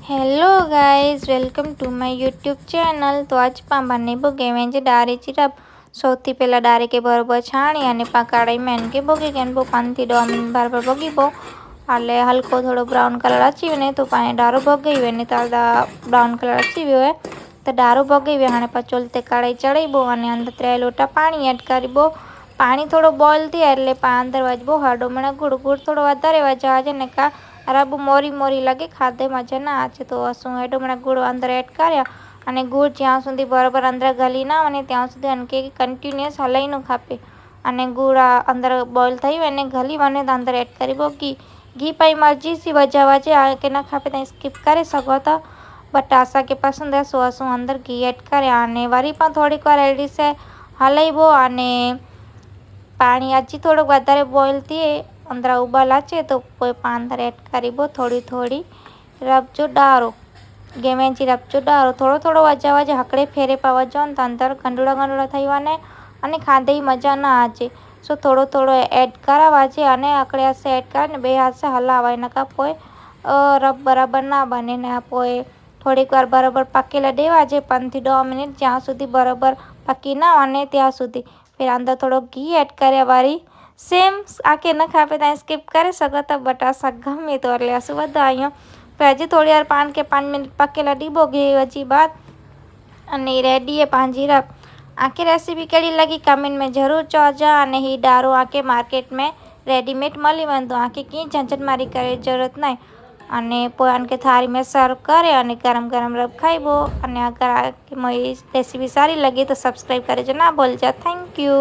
Hello guys, welcome to my YouTube channel. तो आज पानी बोगे डारे चिराब सौथी पहला डारे के बराबर छाणी अने कढ़ाई में एनके बोगे के 5 થી 10 मिनिट बराबर बोगीबो એટલે હલકો થોડો બ્રાઉન કલર અચીવે ને તો પાણી ડારો ભગાવી ને તાળા બ્રાઉન કલર અચીવ્યો હોય તો ડારો ભગાવી અને પછી તે કઢાઈ ચડાવ્યો અને અંદર 3 લોટા પાણી એડ કરીબો। પાણી થોડો બોઇલ થયા એટલે અંદર વાજબો હળદો મણા ગુड़ થોડો વધારે વાજવા છે ને કા रब मोरी मोरी लगे खाते मजा ना आचे। तो असू हेडो मैं गुड़ अंदर एड कर्या अने गुड़ ज्यां सुधी बराबर अंदर गली ना आवे त्यां सुधी अनके कंटीन्यूअस हलाईने खापे अने गुड़ अंदर बॉइल थयुं अने गली वने तो अंदर एड करीबो घी पाई मर्जी सी वजावा छे के ना खापे तो स्कीप करी सको। तो बट आशा के पसंद है सो असू अंदर घी एड कर्या अने वरी पण थोड़ीक वार एडी से हलाईबो अने पाणी हजी थोड़ो वधारे बॉइल थये अंदर उबाला छे तो अंदर एड करीबो थोड़ी थोड़ी रबजो डारो गेमेंची रबजो डारो थोड़ो थोड़ो वजावा जे हकड़े फेरे पावा जो तो अंदर गंडुड़ा गंडुड़ा थईवा ने अने खाधे मजा ना आचे। सो थोड़ो थोड़ो एड करावा छे अने आकड़े हाथ से एड कर बे हाथ से हलावा नका पोए रब बराबर ना बने ने पोए थोड़ीक वार बराबर पकेला देवा छे 5 થી 10 मिनिट ज्यां सुधी बराबर पकी ना आने त्यां सुधी। फिर अंदर थोड़ो घी एड कर्या वारी सेम आके न खापे तो स्कीप कर सको। बट आशा गमे तो એટલે આસુ બધા અહીંયા तो हजी थोड़ी यार 5 मिनिट पकेला डीबो गई हजी बात अने रेडी है पांजीरा। आके रेसिपी केड़ी लगी कमेंट में जरूर चौजा अने ही डारो आके मार्केट में रेडीमेड मळी वन तो आके की झंझट मारी करे जरूरत नहीं अने पोयान के थाली में सर्व करे अने गरम गरम रब खाइबो। अने अगर आके मरी रेसिपी सारी लगी तो सब्सक्राइब करे जो ना भूलजा। Thank you.